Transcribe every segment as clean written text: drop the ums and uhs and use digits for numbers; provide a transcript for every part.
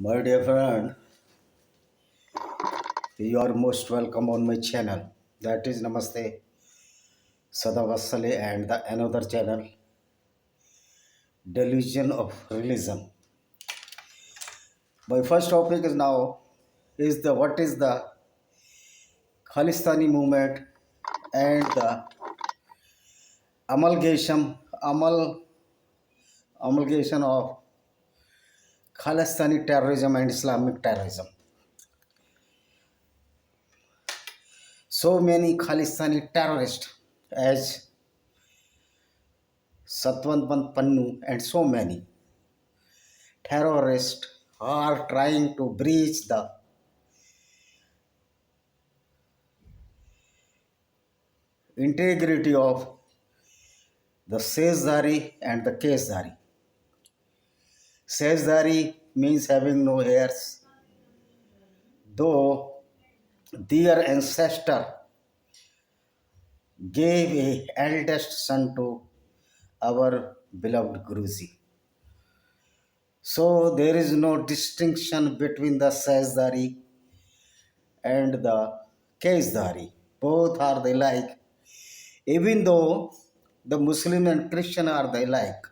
My dear friend, you are most welcome on my channel. That is Namaste, Sadavasale, and the another channel, Delusion of Religion. My first topic is now is the what is the Khalistani movement and the amalgamation amal amalgamation of Khalistani terrorism and Islamic terrorism. So many Khalistani terrorists as Satwanban Pannu and so many terrorists are trying to breach the integrity of the Sesdari and the Kesdari. Sesdari means having no heirs, though their ancestor gave a eldest son to our beloved Guruji. So there is no distinction between the Sesdari and the Kesdari. Both are the like, even though the Muslim and Christian are the like.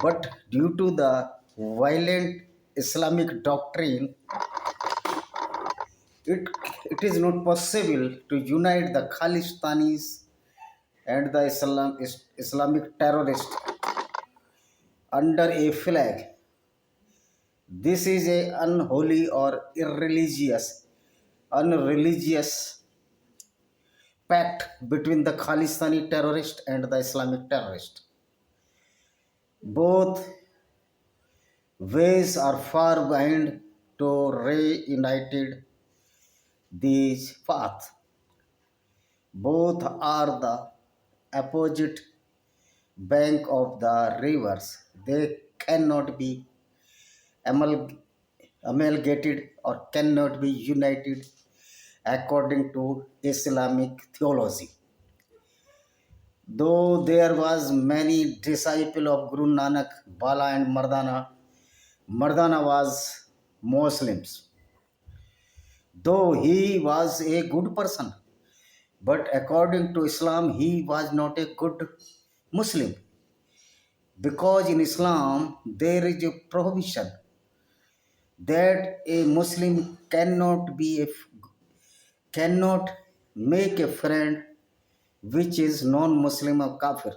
But due to the violent Islamic doctrine, it, it is not possible to unite the Khalistanis and the Islamic terrorists under a flag. This is a unholy or unreligious pact between the Khalistani terrorist and the Islamic terrorist. Both ways are far behind to reunited these paths. Both are the opposite bank of the rivers. They cannot be amalgamated or cannot be united according to Islamic theology. Though there was many disciple of Guru Nanak, Bala and Mardana was Muslims. Though he was a good person, but according to Islam, he was not a good Muslim. Because in Islam, there is a prohibition that a Muslim cannot make a friend which is non-Muslim or kafir.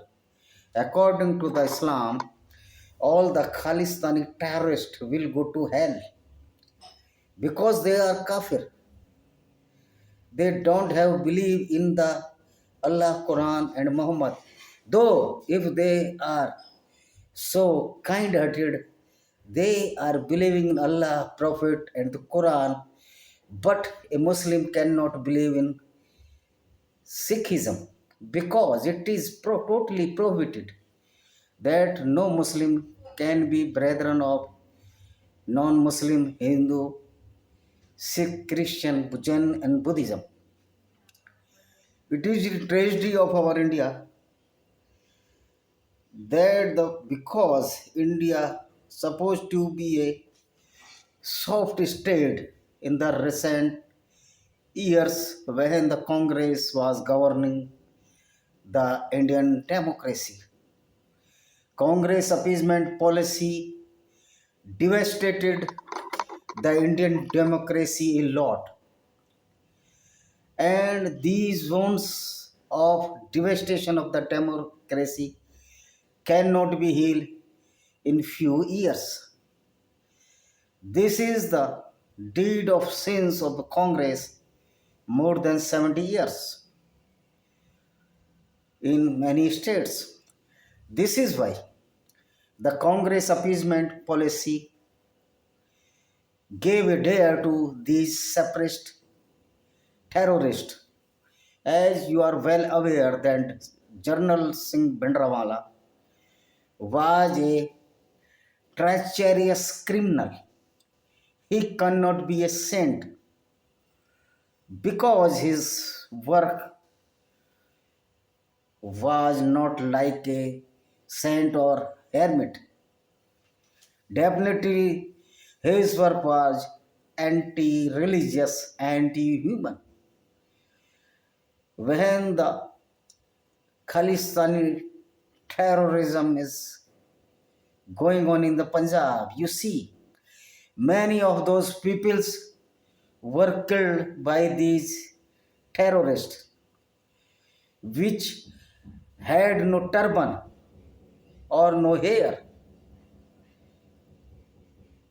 According to the Islam, all the Khalistani terrorists will go to hell because they are kafir. They don't have belief in the Allah, Quran and Muhammad. Though if they are so kind-hearted, they are believing in Allah, Prophet and the Quran, but a Muslim cannot believe in Sikhism because it is totally prohibited that no Muslim can be brethren of non-Muslim, Hindu, Sikh, Christian, Jain and Buddhism. It is the tragedy of our India that because India supposed to be a soft state in the recent years when the Congress was governing the Indian democracy. Congress appeasement policy devastated the Indian democracy a lot. And these wounds of devastation of the democracy cannot be healed in few years. This is the deed of sins of the Congress more than 70 years in many states. This is why the Congress appeasement policy gave a dare to these separatist terrorists. As you are well aware that General Singh Bhindranwala was a treacherous criminal. He cannot be a saint because his work was not like a saint or hermit. Definitely, His work was anti-religious, anti-human. When the khalistani terrorism is going on in the Punjab, you see many of those peoples were killed by these terrorists, which had no turban or no hair.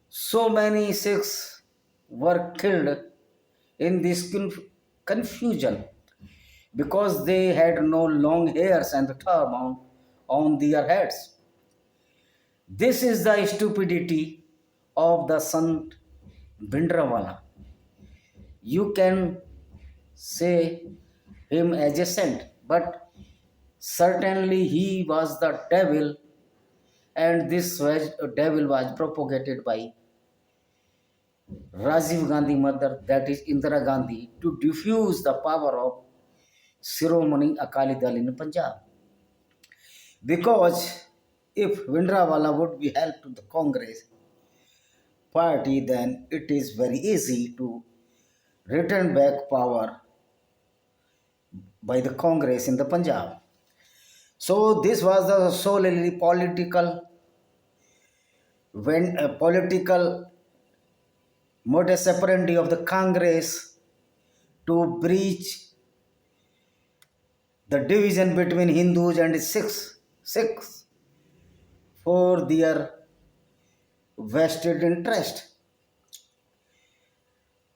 So many Sikhs were killed in this confusion because they had no long hairs and turban on their heads. This is the stupidity of the Sant Bhindranwala. You can say him as a saint, but certainly he was the devil, and this devil was propagated by Rajiv Gandhi mother, that is Indira Gandhi, to diffuse the power of Shiromani Akali Dal in Punjab. Because if Bhindranwala would be helped to the Congress party, then it is very easy to return back power by the Congress in the Punjab. So this was the solely political when political modus operandi of the Congress to breach the division between Hindus and Sikhs for their vested interest.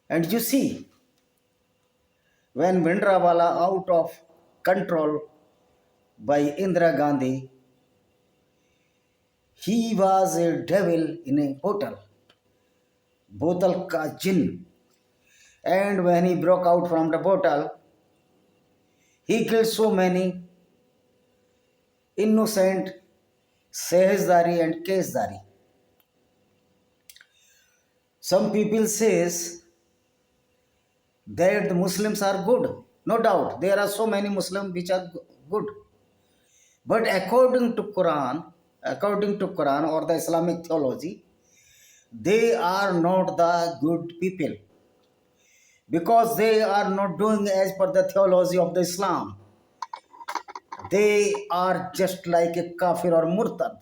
And you see, when Bhindranwala out of control by Indira Gandhi, he was a devil in a bottle ka jinn. And when he broke out from the bottle, he killed so many innocent Sehesdari and Kesdari. Some people says that the Muslims are good. No doubt, there are so many Muslims which are good. But according to Quran or the Islamic theology, they are not the good people because they are not doing as per the theology of the Islam. They are just like a kafir or murtad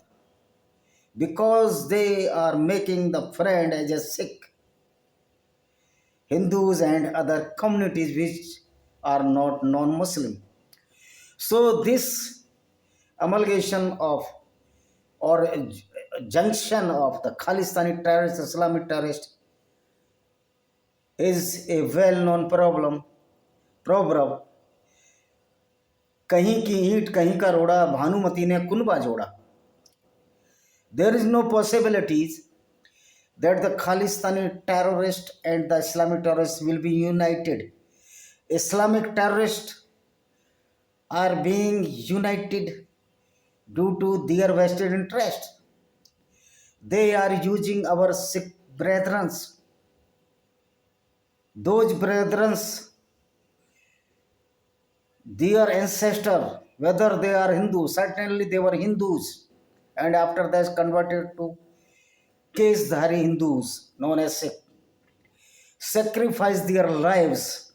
because they are making the friend as a Sikh, Hindus and other communities which are not non-Muslim. So this amalgamation of or junction of the Khalistani terrorists, Islamic terrorists is a well-known proverb. कहीं की ईंट कहीं का रोड़ा, भानुमती ने कुनबा जोड़ा. There is no possibilities that the Khalistani terrorist and the Islamic terrorists will be united. Islamic terrorists are being united due to their vested interest. They are using our Sikh brethren. Those brethren, their ancestor, whether they are Hindus, certainly they were Hindus, and after that converted to Kesdhari Hindus, known as Sikh, sacrificed their lives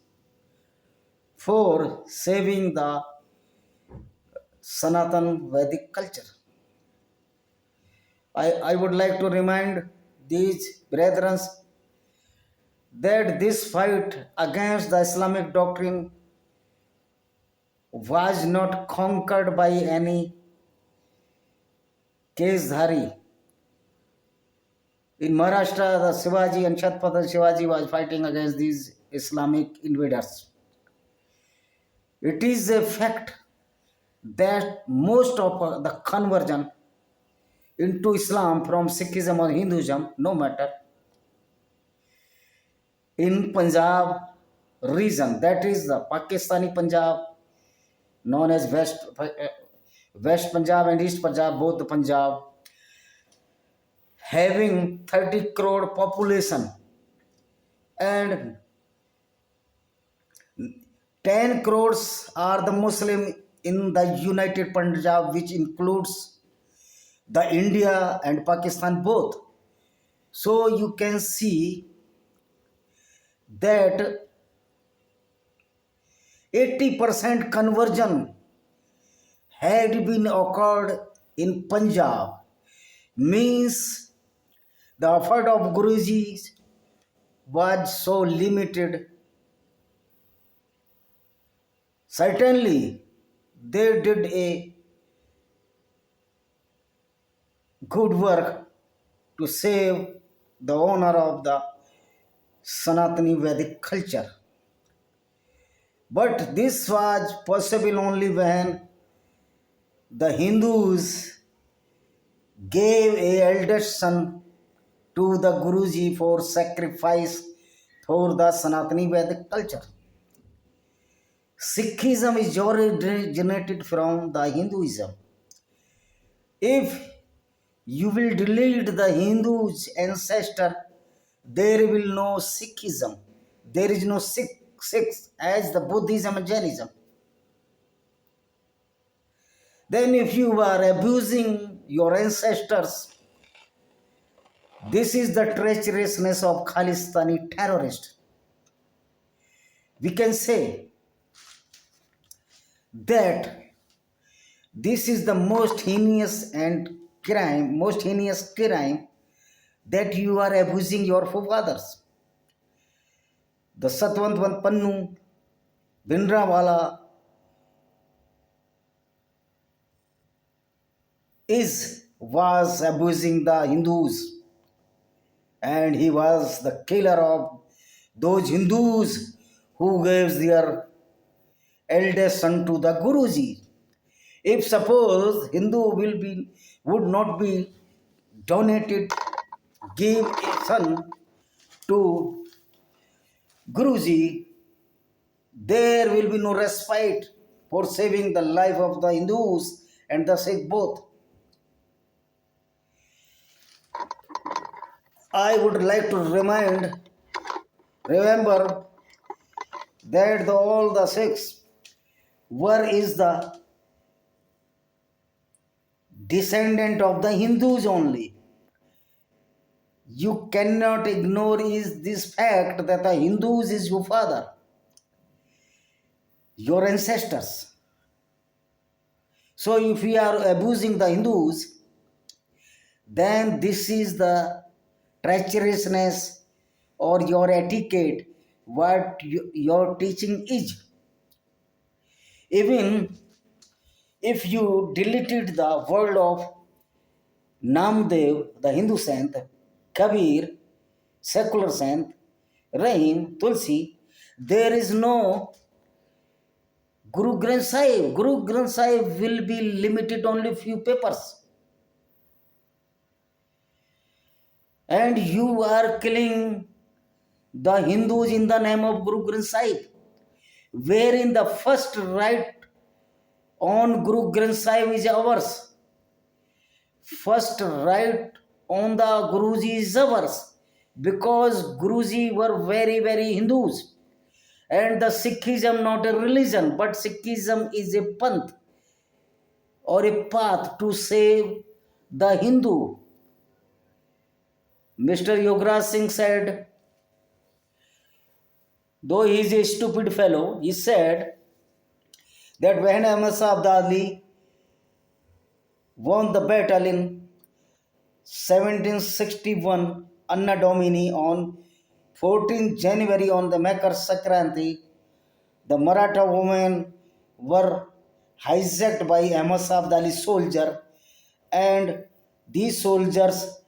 for saving the Sanatan Vedic culture. I would like to remind these brethren that this fight against the Islamic doctrine was not conquered by any Kesdhari. In Maharashtra, the Shivaji and Chhatrapati Shivaji was fighting against these Islamic invaders. It is a fact that most of the conversion into Islam from Sikhism or Hinduism, no matter, in Punjab region, that is the Pakistani Punjab, known as West Punjab and East Punjab, both the Punjab, having 30 crore population and 10 crores are the Muslim in the United Punjab, which includes the India and Pakistan both. So you can see that 80% conversion had been occurred in Punjab, means the effort of Guruji was so limited. Certainly, they did a good work to save the honor of the Sanatani Vedic culture. But this was possible only when the Hindus gave a eldest son to the Guruji for sacrifice for the Sanatani Vedic culture. Sikhism is originated from the Hinduism. If you will delete the Hindu's ancestor, there will no Sikhism. There is no Sikhs as the Buddhism and Jainism. Then if you are abusing your ancestors, this is the treacherousness of khalistani terrorists. We can say that this is the most heinous crime that you are abusing your forefathers. The Satwantwan Pannu, Bhindranwala was abusing the Hindus, and he was the killer of those Hindus who gave their eldest son to the Guruji. If suppose Hindu would not be donated, give a son to Guruji, there will be no respite for saving the life of the Hindus and the Sikh both. I would like to remember that all the Sikhs is the descendant of the Hindus only. You cannot ignore this fact that the Hindus is your father, your ancestors. So if we are abusing the Hindus, then this is the treacherousness or your etiquette, what your teaching is. Even if you deleted the word of Namdev, the Hindu saint, Kabir, secular saint, Rahim, Tulsi, there is no Guru Granth Sahib. Guru Granth Sahib will be limited only few papers. And you are killing the Hindus in the name of Guru Granth Sahib, wherein the first right on Guru Granth Sahib is ours. First right on the Guruji is ours, because Guruji were very, very Hindus. And the Sikhism not a religion, but Sikhism is a panth or a path to save the Hindu. Mr. Yogaraj Singh said, though he is a stupid fellow, he said that when Ahmad Shah Abdali won the battle in 1761 Anna Domini on 14th January on the Makar Sankranti, the Maratha women were hijacked by Ahmad Shah Abdali's soldier, and these soldiers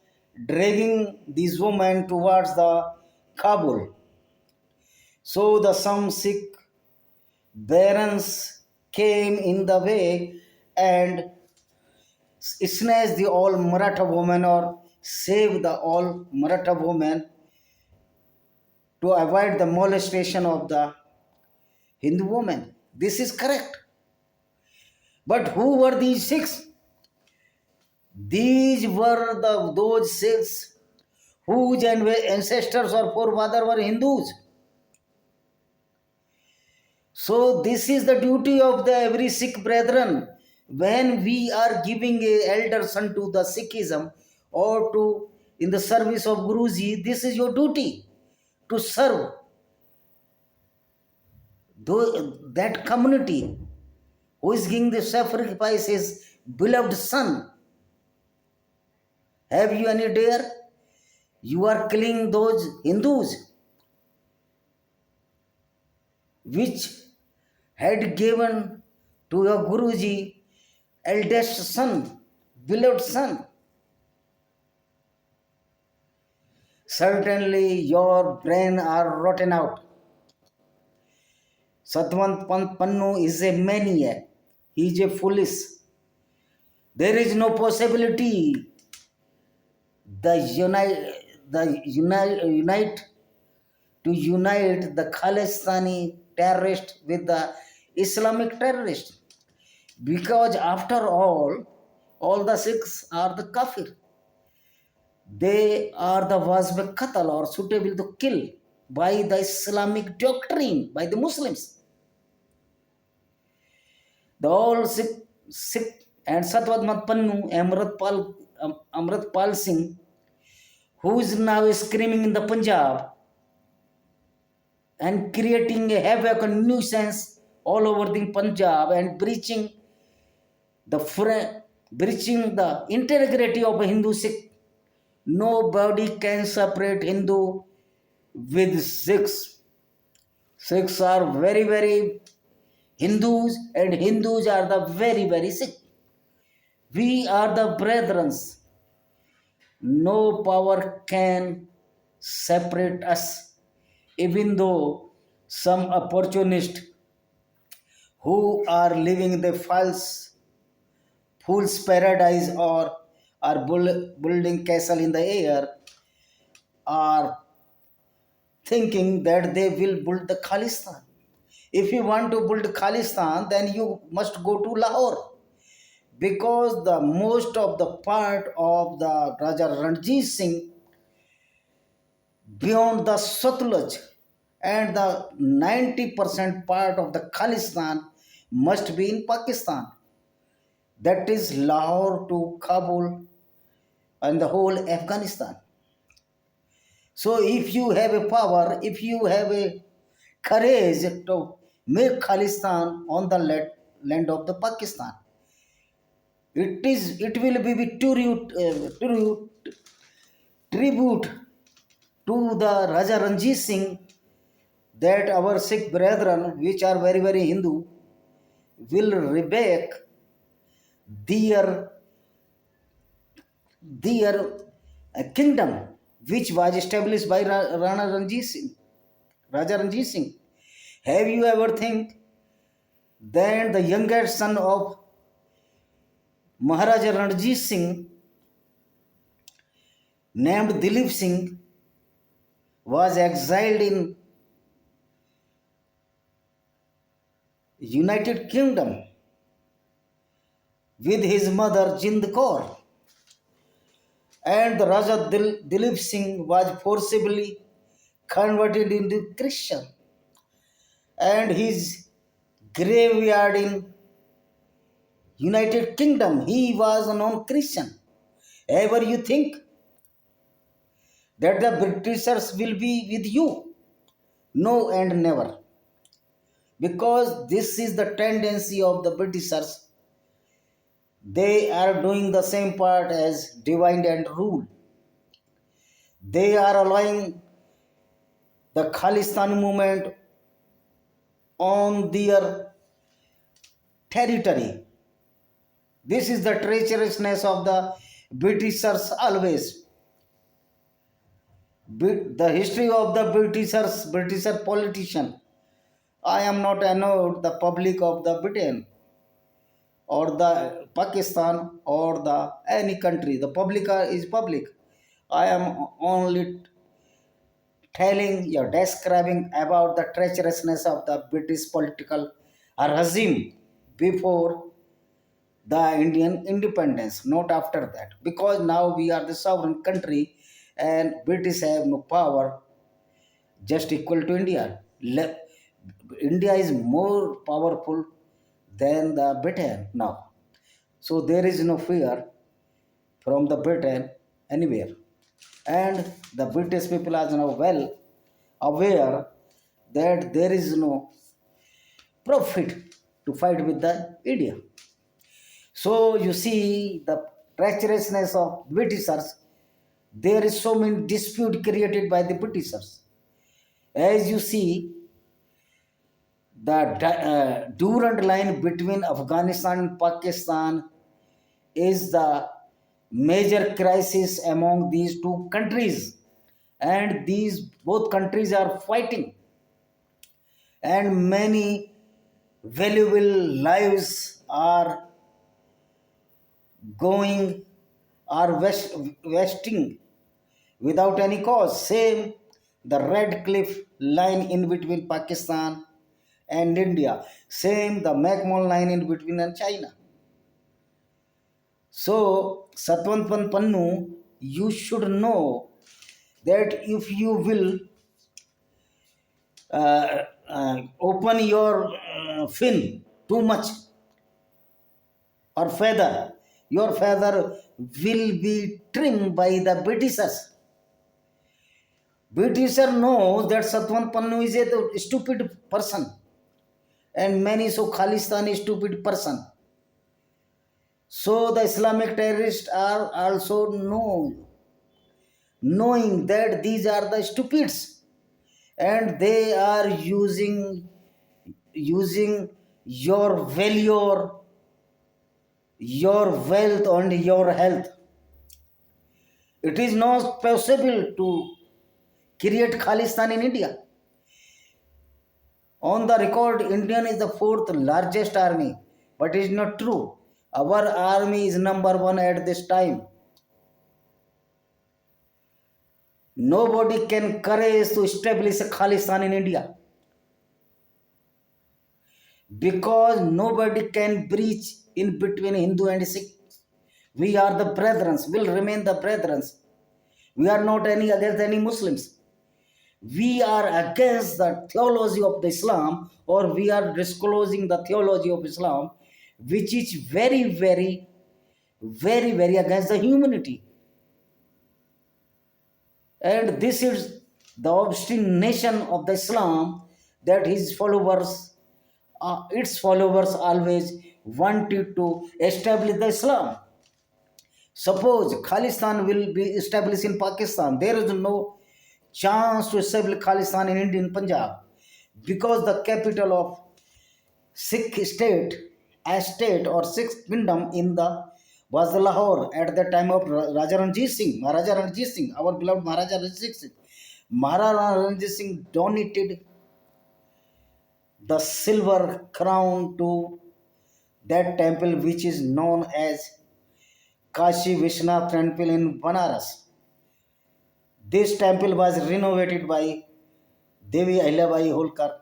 dragging these women towards the Kabul. So some Sikh barons came in the way and snatched the all Maratha women or saved the all Maratha women to avoid the molestation of the Hindu women. This is correct. But who were these Sikhs? These were those Sikhs whose ancestors or forefathers were Hindus. So this is the duty of the every Sikh brethren. When we are giving a elder son to the Sikhism or to in the service of Guruji, this is your duty to serve that community who is giving the sacrifice his beloved son. Have you any dare? You are killing those Hindus which had given to your Guruji eldest son, beloved son. Certainly your brain are rotten out. Satwant Pannu is a maniac. He is a foolish. There is no possibility the unite the Khalistani terrorist with the Islamic terrorist. Because after all the Sikhs are the kafir. They are the wasb qatal or suitable to kill by the Islamic doctrine, by the Muslims. The all Sikh and Satwant Pannu, Amrit Pal Singh, who is now screaming in the Punjab and creating a havoc and nuisance all over the Punjab and breaching the integrity of a Hindu Sikh. Nobody can separate Hindu with Sikhs. Sikhs are very, very Hindus, and Hindus are the very, very Sikh. We are the brethren. No power can separate us, even though some opportunists who are living the fool's paradise or are building castle in the air are thinking that they will build the Khalistan. If you want to build Khalistan, then you must go to Lahore, because the most of the part of the Raja Ranjit Singh beyond the Satluj and the 90% part of the Khalistan must be in Pakistan. That is Lahore to Kabul and the whole Afghanistan. So if you have a power, if you have a courage to make Khalistan on the land of the Pakistan, it will be with tribute to the Raja Ranjit Singh that our Sikh brethren, which are very, very Hindu, will reback their kingdom, which was established by Rana Ranjit Singh, Raja Ranjit Singh. Have you ever think that the youngest son of Maharaja Ranjit Singh, named Dilip Singh, was exiled in United Kingdom with his mother Jind Kaur, and the Raja Dilip Singh was forcibly converted into Christian, and his graveyard in United Kingdom, he was a non-Christian. Ever you think that the Britishers will be with you? No and never. Because this is the tendency of the Britishers. They are doing the same part as divide and rule. They are allowing the Khalistan movement on their territory. This is the treacherousness of the Britishers always. The history of the British politician. I am not annoyed the public of the Britain or the Pakistan or the any country. The public is public. I am only telling you, describing about the treacherousness of the British political regime before the Indian independence, not after that. Because now we are the sovereign country and British have no power just equal to India. India is more powerful than the Britain now. So there is no fear from the Britain anywhere. And the British people are now well aware that there is no profit to fight with the India. So you see the treacherousness of Britishers. There is so many dispute created by the Britishers. As you see, the Durand line between Afghanistan and Pakistan is the major crisis among these two countries, and these both countries are fighting, and many valuable lives are going are wasting without any cause. Same the Red Cliff line in between Pakistan and India. Same the McMahon line in between and China. So Satwanpan Pannu, you should know that if you will open your fin too much or feather, your feather will be trimmed by the Britishers. Britisher knows that Satwan Pannu is a stupid person, and many so khalistani stupid person. So the Islamic terrorists are also knowing that these are the stupids, and they are using your value, your wealth, and your health. It is not possible to create Khalistan in India. On the record, Indian is the fourth largest army, but it is not true. Our army is number one at this time. Nobody can courage to establish a Khalistan in India because nobody can breach in between Hindu and Sikh. We are the brethren, will remain the brethren. We are not any against any Muslims. We are against the theology of the Islam, or we are disclosing the theology of Islam, which is very, very, very, very against the humanity. And this is the obstination of the Islam that its followers always wanted to establish the Islam. Suppose Khalistan will be established in Pakistan, there is no chance to establish Khalistan in Indian Punjab because the capital of Sikh state, a state or Sikh kingdom in the was the Lahore at the time of Raja Ranjit Singh, Maharaja Ranjit Singh, our beloved Maharaja Ranjit Singh. Maharaja Ranjit Singh donated the silver crown to that temple which is known as Kashi Vishwanath Temple in Banaras. This temple was renovated by Devi Ahilyabai Holkar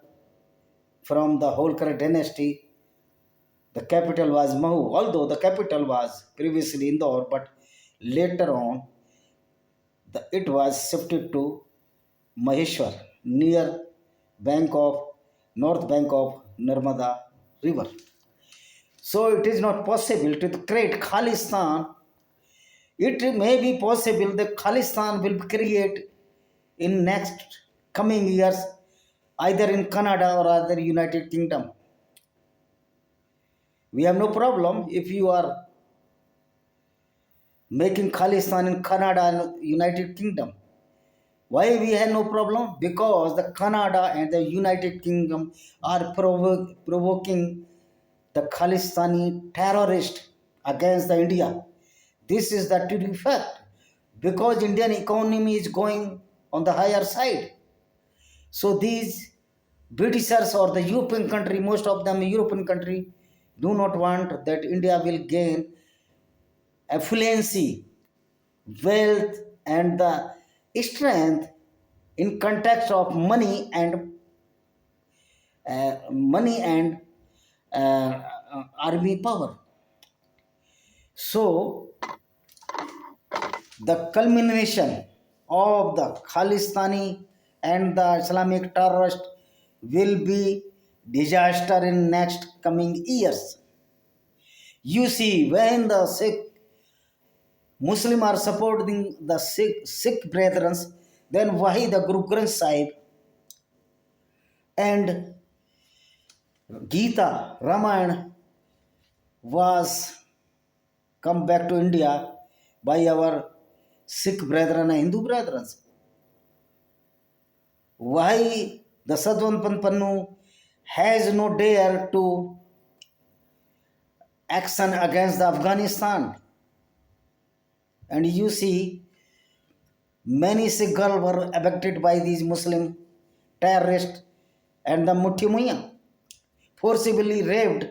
from the Holkar dynasty. The capital was Mahu, although the capital was previously Indore, but later on it was shifted to Maheshwar near north bank of Narmada river. So it is not possible to create Khalistan. It may be possible that Khalistan will create in next coming years either in Canada or other United Kingdom. We have no problem if you are making Khalistan in Canada and United Kingdom. Why we have no problem? Because the Canada and the United Kingdom are provoking the Khalistani terrorist against the India. This is the true fact because Indian economy is going on the higher side. So these Britishers or the European country, most of them European country, do not want that India will gain affluency, wealth, and the strength in context of money and army power. So the culmination of the Khalistani and the Islamic terrorist will be disaster in next coming years. You see, when the Sikh Muslim are supporting the Sikh brethren, then why the Guru Granth Sahib and Gita, Ramayana was come back to India by our Sikh brethren and Hindu brethren? Why the Sadhwan Pannu has no dare to action against the Afghanistan? And you see, many Sikh girls were abducted by these Muslim terrorists and the Muttimuya, forcibly raped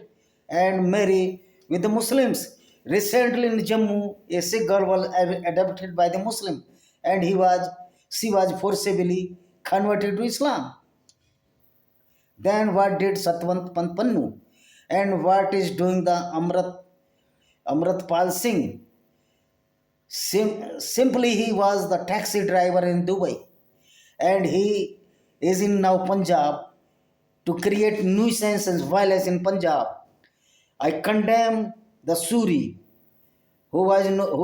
and married with the Muslims. Recently in Jammu, a Sikh girl was abducted by the Muslim and she was forcibly converted to Islam. Then what did Satwant Pannu? And what is doing the Amrit Pal Singh? Simply he was the taxi driver in Dubai and he is in now Punjab to create nuisance and violence in Punjab. I condemn the Suri who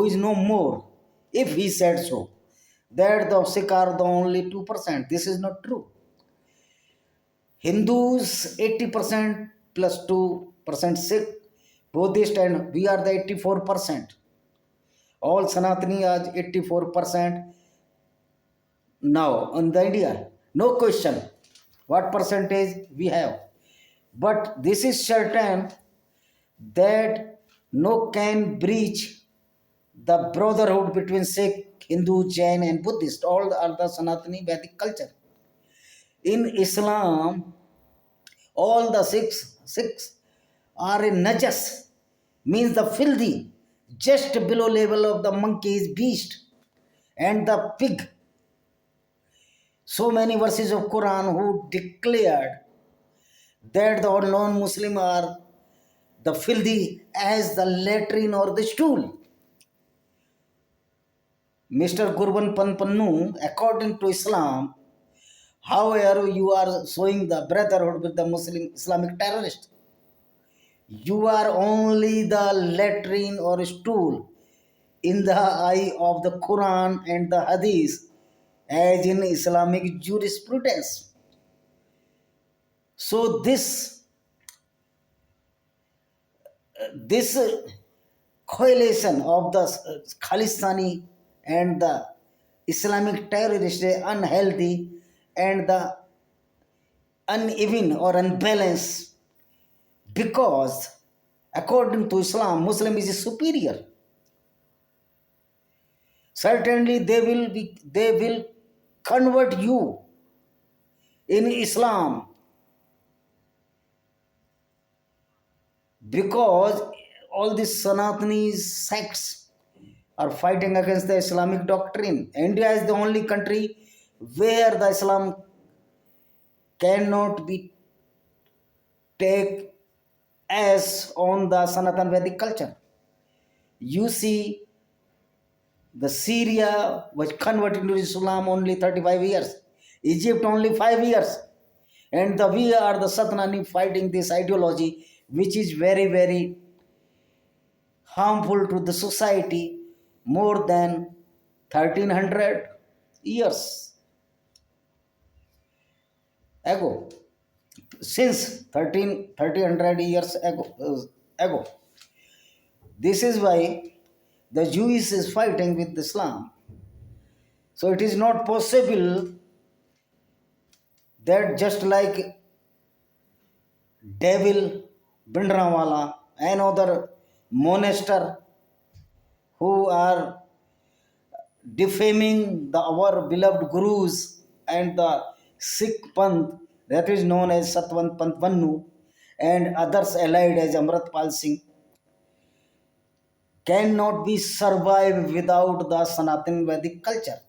is no more if he said so. That the Sikh are the only 2%. This is not true. Hindus 80% plus 2% Sikh, Buddhist, and we are the 84%. All Sanatani are 84% now in the India. No question what percentage we have. But this is certain that no can breach the brotherhood between Sikh, Hindu, Jain, and Buddhist. All are the Sanatani Vedic culture. In Islam, all the Sikhs are in najas, means the filthy, just below level of the monkey's beast and the pig. So many verses of Quran who declared that the non-Muslim are the filthy as the latrine or the stool. Mr. Gurban Pannu, according to Islam, however you are showing the brotherhood with the Muslim Islamic terrorist, you are only the latrine or stool in the eye of the Quran and the Hadith as in Islamic jurisprudence. So this coalition of the Khalistani and the Islamic terrorists is unhealthy and the uneven or unbalanced because according to Islam, Muslim is superior. Certainly they will convert you in Islam because all these Sanatani sects are fighting against the Islamic doctrine. India is the only country where the Islam cannot be take as on the Sanatan Vedic culture. You see, the Syria was converted to Islam only 35 years. Egypt only 5 years. And we are the Satnani fighting this ideology which is very, very harmful to the society more than 1300 years ago. Since 1300 years ago. This is why the Jews is fighting with Islam. So it is not possible that just like devil Bindranwala and other monster who are defaming our beloved gurus and the Sikh Panth that is known as Satwant Pannu and others allied as Amrit Pal Singh cannot be survived without the Sanatan Vedic culture.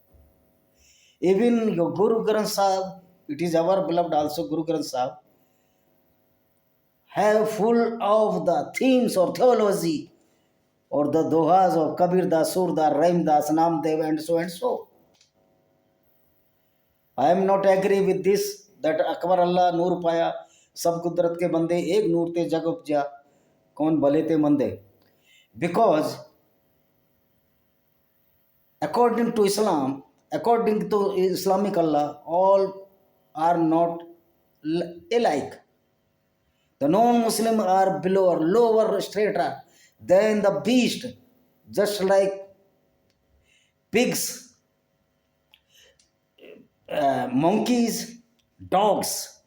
Even your Guru Granth Sahib, it is our beloved also Guru Granth Sahib, have full of the themes or theology or the dohas of Kabir Das, Surdas, Raimdas, Namdev and so and so. I am not agree with this that Akbar Allah Noor Paya, Sab Kudrat ke bande ek noor te jag upja, kaun bhale te mande. Because According to Islam, according to Islamic Allah, all are not alike. The non-Muslim are below or lower strata than the beast, just like pigs, monkeys, dogs.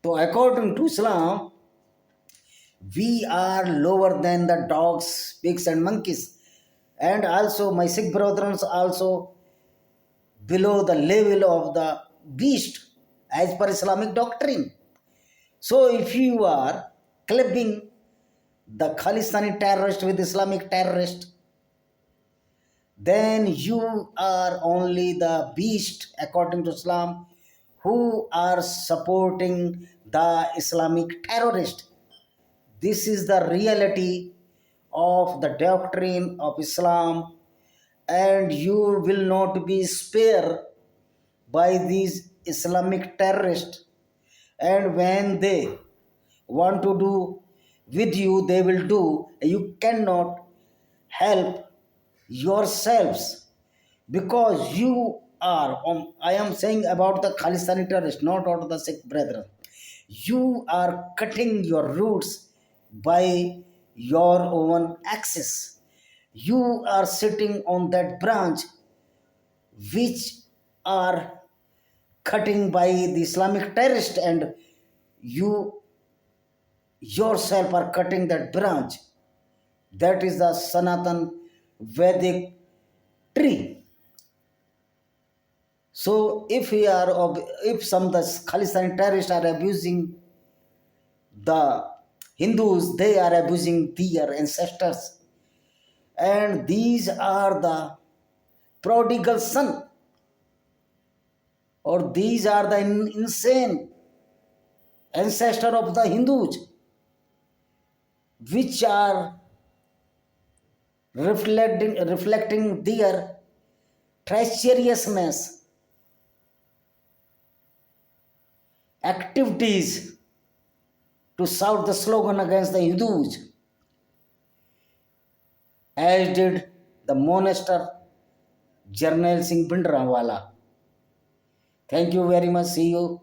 So according to Islam, we are lower than the dogs, pigs, and monkeys. And also, my Sikh brethren also below the level of the beast as per Islamic doctrine. So, if you are clubbing the Khalistani terrorist with Islamic terrorist, then you are only the beast according to Islam who are supporting the Islamic terrorist. This is the reality of the doctrine of Islam, and you will not be spared by these Islamic terrorists. And when they want to do with you, they will do. You cannot help yourselves because you are. I am saying about the Khalistani terrorists, not about the Sikh brethren. You are cutting your roots by your own axis. You are sitting on that branch which are cutting by the Islamic terrorist, and you yourself are cutting that branch. That is the Sanatan Vedic tree. So if some of the Khalistani terrorists are abusing the Hindus, they are abusing their ancestors. And these are the prodigal son, or these are the insane ancestor of the Hindus, which are reflecting their treacherousness activities to shout the slogan against the Hindus, as did the monster Jarnail Singh Bhindranwala. Thank you very much. See you.